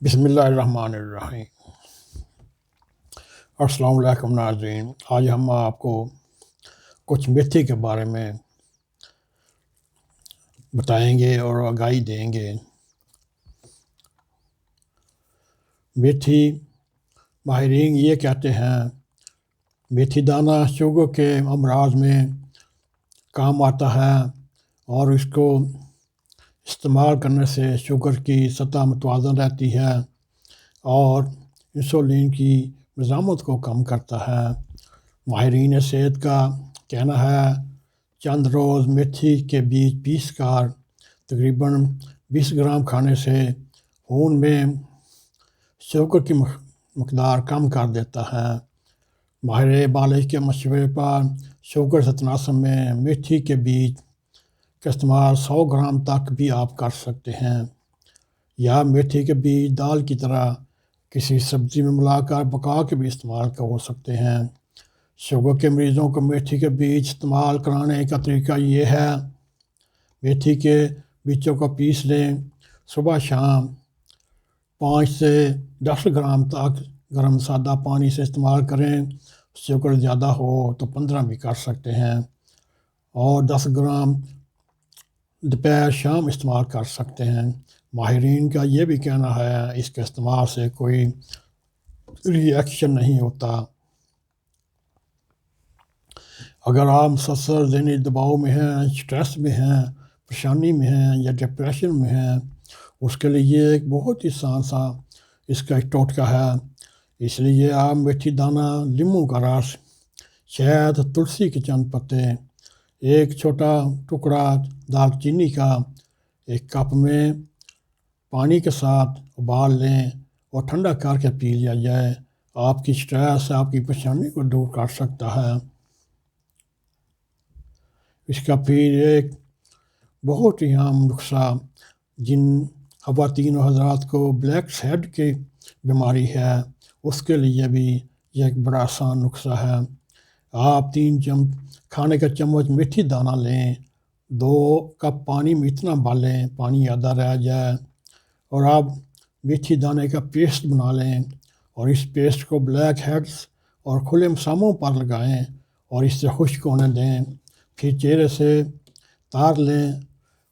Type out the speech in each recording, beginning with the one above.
بسم اللہ الرحمن الرحیم۔ السلام علیکم ناظرین، آج ہم آپ کو کچھ میتھی کے بارے میں بتائیں گے اور آگاہی دیں گے۔ میتھی ماہرین یہ کہتے ہیں میتھی دانہ شوگر کے امراض میں کام آتا ہے اور اس کو استعمال کرنے سے شوگر کی سطح متوازن رہتی ہے اور انسولین کی مزاحمت کو کم کرتا ہے۔ ماہرین صحت کا کہنا ہے چند روز میتھی کے بیج پیس کر تقریباً 20 گرام کھانے سے خون میں شوگر کی مقدار کم کر دیتا ہے۔ ماہر بالغ کے مشورے پر شوگر سے تناسب میں میتھی کے بیج کا استعمال 100 گرام تک بھی آپ کر سکتے ہیں، یا میتھی کے بیج دال کی طرح کسی سبزی میں ملا کر پکا کے بھی استعمال ہو سکتے ہیں۔ شوگر کے مریضوں کو میتھی کے بیج استعمال کرانے کا طریقہ یہ ہے، میتھی کے بیجوں کو پیس لیں، صبح شام 5 سے 10 گرام تک گرم سادہ پانی سے استعمال کریں، شوگر زیادہ ہو تو 15 بھی کر سکتے ہیں، اور 10 گرام دوپہر شام استعمال کر سکتے ہیں۔ ماہرین کا یہ بھی کہنا ہے اس کے استعمال سے کوئی ری ایکشن نہیں ہوتا۔ اگر آپ مسلسل ذہنی دباؤ میں ہیں، سٹریس میں ہیں، پریشانی میں ہیں یا ڈپریشن میں ہیں، اس کے لیے یہ ایک بہت ہی آسان سا اس کا ایک ٹوٹکا ہے۔ اس لیے آپ میتھی دانہ، لیموں کا رس، شہد، تلسی کے چند پتے، ایک چھوٹا ٹکڑا دال چینی کا ایک کپ میں پانی کے ساتھ ابال لیں اور ٹھنڈا کر کے پی لیا جائے۔ آپ کی سٹریس، آپ کی پریشانی کو دور کر سکتا ہے۔ اس کا پھر ایک بہت ہی عام نسخہ جن خواتین و حضرات کو بلیک ہیڈ کی بیماری ہے، اس کے لیے بھی یہ ایک بڑا آسان نسخہ ہے۔ آپ 3 کھانے کا چمچ میتھی دانہ لیں، 2 کپ پانی میں اتنا ابالیں پانی آدھا رہ جائے، اور آپ میتھی دانے کا پیسٹ بنا لیں اور اس پیسٹ کو بلیک ہیڈز اور کھلے مساموں پر لگائیں اور اس سے خشک ہونے دیں، پھر چہرے سے تار لیں۔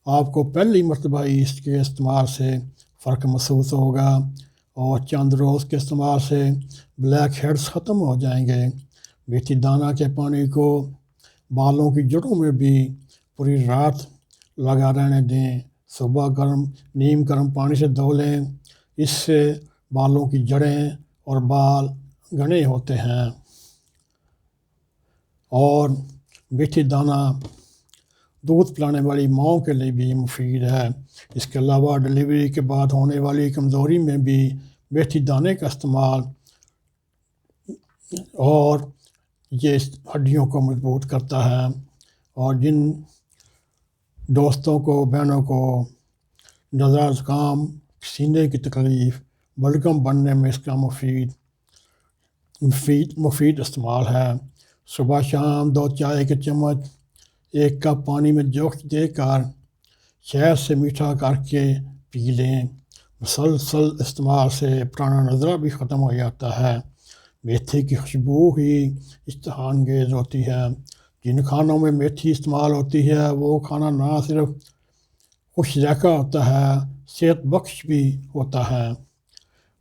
آپ کو پہلی مرتبہ اس کے استعمال سے فرق محسوس ہوگا اور چند روز کے استعمال سے بلیک ہیڈز ختم ہو جائیں گے۔ میتھی دانہ کے پانی کو بالوں کی جڑوں میں بھی پوری رات لگا رہنے دیں، صبح نیم گرم پانی سے دھو لیں، اس سے بالوں کی جڑیں اور بال گھنے ہوتے ہیں۔ اور میتھی دانہ دودھ پلانے والی ماؤں کے لیے بھی مفید ہے۔ اس کے علاوہ ڈلیوری کے بعد ہونے والی کمزوری میں بھی میتھی دانے کا استعمال اور یہ ہڈیوں کو مضبوط کرتا ہے۔ اور جن دوستوں کو، بہنوں کو نزلہ زکام، سینے کی تکلیف، بلغم بننے میں اس کا مفید استعمال ہے۔ صبح شام 2 چائے کے چمچ 1 کپ پانی میں جوش دے کر شہد سے میٹھا کر کے پی لیں۔ مسلسل استعمال سے پرانا نزلہ بھی ختم ہو جاتا ہے۔ میتھی کی خوشبو ہی اشتہا انگیز ہوتی ہے۔ جن کھانوں میں میتھی استعمال ہوتی ہے وہ کھانا نہ صرف خوش ذائقہ ہوتا ہے، صحت بخش بھی ہوتا ہے۔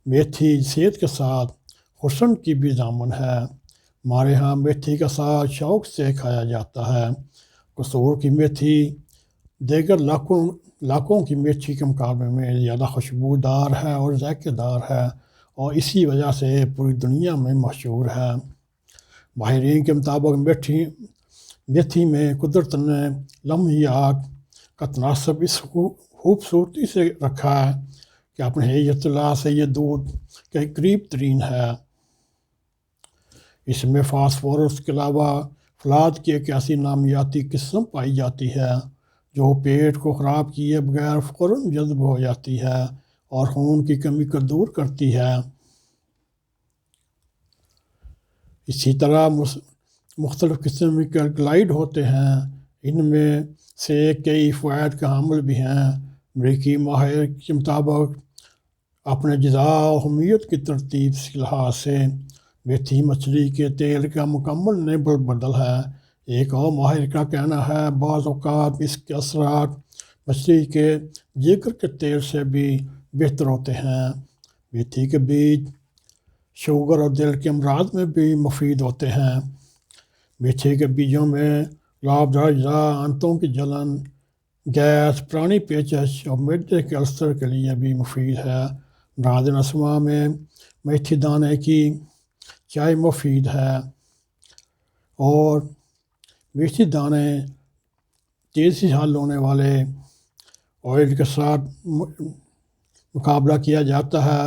میتھی صحت کے ساتھ حسن کی بھی ضامن ہے۔ ہمارے ہاں میتھی کا ساگ شوق سے کھایا جاتا ہے۔ قصور کی میتھی دیگر علاقوں کی میتھی کے مقابلے میں زیادہ خوشبودار ہے اور ذائقہ دار ہے، اور اسی وجہ سے پوری دنیا میں مشہور ہے۔ ماہرین کے مطابق میتھی میں قدرت نے لمحیات کا تناسب اس خوبصورتی سے رکھا ہے کہ اپنے اطلاع سے یہ دودھ کے قریب ترین ہے۔ اس میں فاسفورس کے علاوہ فلاد کی ایک ایسی نامیاتی قسم پائی جاتی ہے جو پیٹ کو خراب کیے بغیر فوراً جذب ہو جاتی ہے اور خون کی کمی کو دور کرتی ہے۔ اسی طرح مختلف قسم کے الکلائیڈ ہوتے ہیں، ان میں سے کئی فوائد کا حامل بھی ہیں۔ امریکی ماہر کے مطابق اپنے غذا و حمیت کی ترتیب کے لحاظ سے میتھی مچھلی کے تیل کا مکمل نعمت بدل ہے۔ ایک اور ماہر کا کہنا ہے بعض اوقات اس کے اثرات مچھلی کے جگر کے تیل سے بھی بہتر ہوتے ہیں۔ میتھی کے بیج شوگر اور دل کے امراض میں بھی مفید ہوتے ہیں۔ میتھی کے بیجوں میں لابھدار اجزاء آنتوں کی جلن، گیس، پرانی پیچش اور معدے کے السر کے لیے بھی مفید ہے۔ ناظرین اسما میں میتھی دانے کی چائے مفید ہے اور میتھی دانے تیزی سے حل ہونے والے آئل کے ساتھ مقابلہ کیا جاتا ہے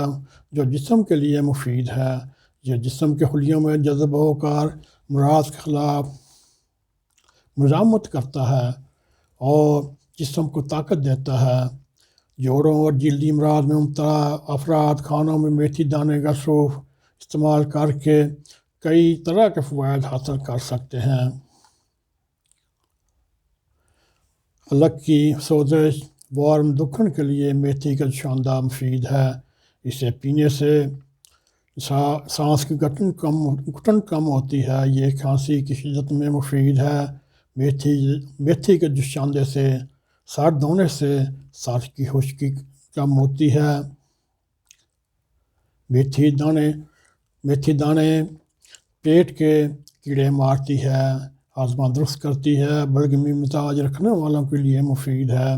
جو جسم کے لیے مفید ہے۔ یہ جسم کے خلیوں میں جذب ہو کر امراض کے خلاف مزاحمت کرتا ہے اور جسم کو طاقت دیتا ہے۔ جوڑوں اور جلدی امراض میں مبتلا افراد کھانوں میں میتھی دانے کا سوپ استعمال کر کے کئی طرح کے فوائد حاصل کر سکتے ہیں۔ حلق کی سوزش، ورم دکھن کے لیے میتھی کا شاندار مفید ہے۔ اسے پینے سے سانس کی گھٹن کم ہوتی ہے۔ یہ کھانسی کی شدت میں مفید ہے۔ میتھی کے جوشاندے سے سر دھونے سے سر کی خشکی کم ہوتی ہے۔ میتھی دانے پیٹ کے کیڑے مارتی ہے، ہاضمہ درست کرتی ہے، بلغمی مزاج رکھنے والوں کے لیے مفید ہے۔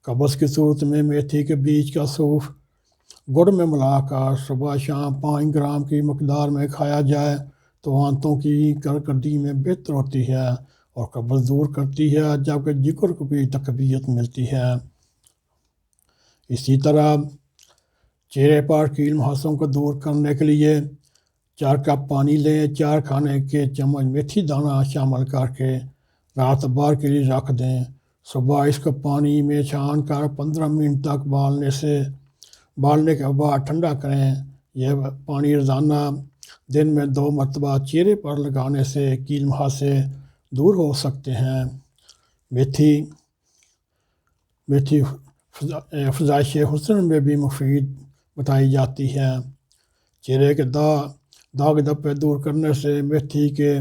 قبض کی صورت میں میتھی کے بیج کا سوپ گڑ میں ملا کر صبح شام 5 گرام کی مقدار میں کھایا جائے تو آنتوں کی کارکردگی میں بہتر ہوتی ہے اور قبض دور کرتی ہے، جبکہ جگر کو بھی تقویت ملتی ہے۔ اسی طرح چہرے پر کیل مہاسوں کو دور کرنے کے لیے 4 کپ پانی لیں، 4 کھانے کے چمچ میتھی دانہ شامل کر کے رات بھر کے لیے رکھ دیں۔ صبح اس کو پانی میں چھان کر 15 منٹ تک بالنے کے بعد ٹھنڈا کریں۔ یہ پانی روزانہ دن میں 2 مرتبہ چہرے پر لگانے سے کیل مہاسے دور ہو سکتے ہیں۔ میتھی افزائش حسن میں بھی مفید بتائی جاتی ہے۔ چہرے کے داغ دھبے دور کرنے سے میتھی کے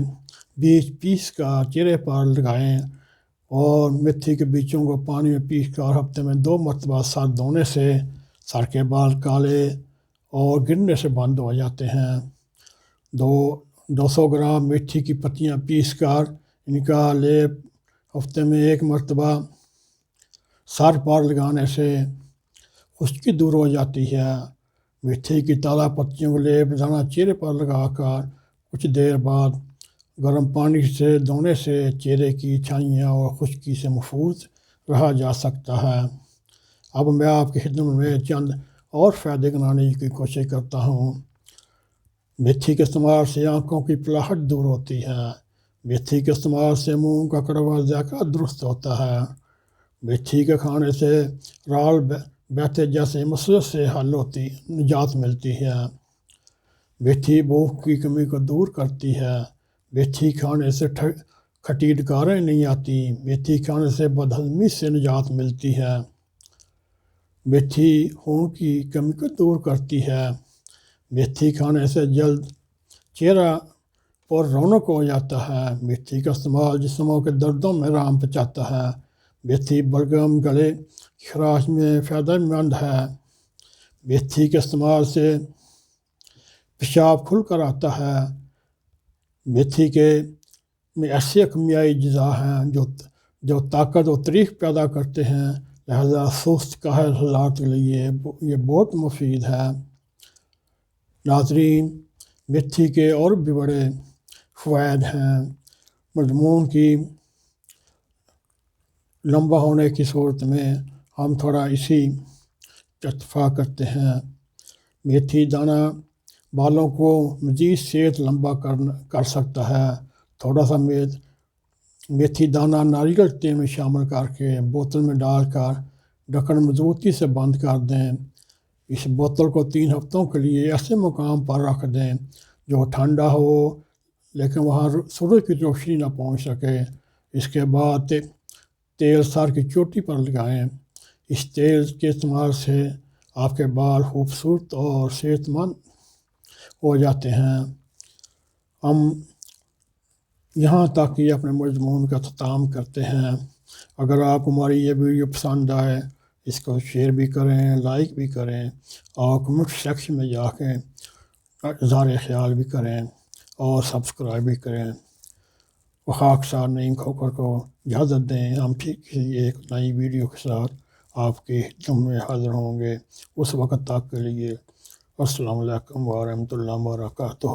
بیج پیس کر چہرے پر لگائیں اور میتھی کے بیجوں کو پانی میں پیس کر ہفتے میں 2 مرتبہ سر دھونے سے سر کے بال کالے اور گرنے سے بند ہو جاتے ہیں۔ 200 گرام میتھی کی پتیاں پیس کر ان کا لیپ ہفتے میں 1 مرتبہ سر پر لگانے سے خشکی دور ہو جاتی ہے۔ میتھی کی تازہ پتیوں کو لیپ روزانہ چہرے پر لگا کر کچھ دیر بعد گرم پانی سے دھونے سے چہرے کی چھائیاں اور خشکی سے محفوظ رہا جا سکتا ہے۔ اب میں آپ کی خدمت میں چند اور فائدے گنانے کی کوشش کرتا ہوں۔ میتھی کے استعمال سے آنکھوں کی پلاہٹ دور ہوتی ہے۔ میتھی کے استعمال سے منہ کا کڑوا ذائقہ درست ہوتا ہے۔ میتھی کے کھانے سے رال بیٹھے جیسے مسئلے سے نجات ملتی ہے۔ میتھی بھوک کی کمی کو دور کرتی ہے۔ میتھی کھانے سے کھٹی ڈکاریں نہیں آتی۔ میتھی کھانے سے بدہضمی سے نجات ملتی ہے۔ میتھی خون کی کمی کو دور کرتی ہے۔ میتھی کھانے سے جلد چہرہ پر رونق ہو جاتا ہے۔ میتھی کا استعمال جسموں کے دردوں میں آرام پہنچاتا ہے۔ میتھی بلغم گلے کی خراش میں فائدہ مند ہے۔ میتھی کے استعمال سے پیشاب کھل کر آتا ہے۔ میتھی میں ایسے کیمیائی اجزاء ہیں جو طاقت و تریخ پیدا کرتے ہیں، لہذا سست قہر حضرات کے لیے یہ بہت مفید ہے۔ ناظرین، میتھی کے اور بھی بڑے فوائد ہیں۔ مضمون کی لمبا ہونے کی صورت میں ہم تھوڑا اسی اتفاق کرتے ہیں۔ میتھی دانہ بالوں کو مزید صحت لمبا کر سکتا ہے۔ تھوڑا سا میتھی دانہ ناریل تیل میں شامل کر کے بوتل میں ڈال کر ڈھکن مضبوطی سے بند کر دیں۔ اس بوتل کو 3 ہفتوں کے لیے ایسے مقام پر رکھ دیں جو ٹھنڈا ہو لیکن وہاں سورج کی روشنی نہ پہنچ سکے۔ اس کے بعد تیل سر کی چوٹی پر لگائیں۔ اس تیل کے استعمال سے آپ کے بال خوبصورت اور صحت مند ہو جاتے ہیں۔ ہم یہاں تک کہ اپنے مضمون کا اختتام کرتے ہیں۔ اگر آپ ہماری یہ ویڈیو پسند آئے اس کو شیئر بھی کریں، لائک بھی کریں اور کمنٹ سیکشن میں جا کے اظہار خیال بھی کریں اور سبسکرائب بھی کریں۔ خاکسار نعیم کھوکھر کو اجازت دیں، ہم پھر کسی ایک نئی ویڈیو کے ساتھ آپ کی خدمت میں حاضر ہوں گے۔ اس وقت تک کے لیے السلام علیکم ورحمۃ اللہ وبرکاتہ۔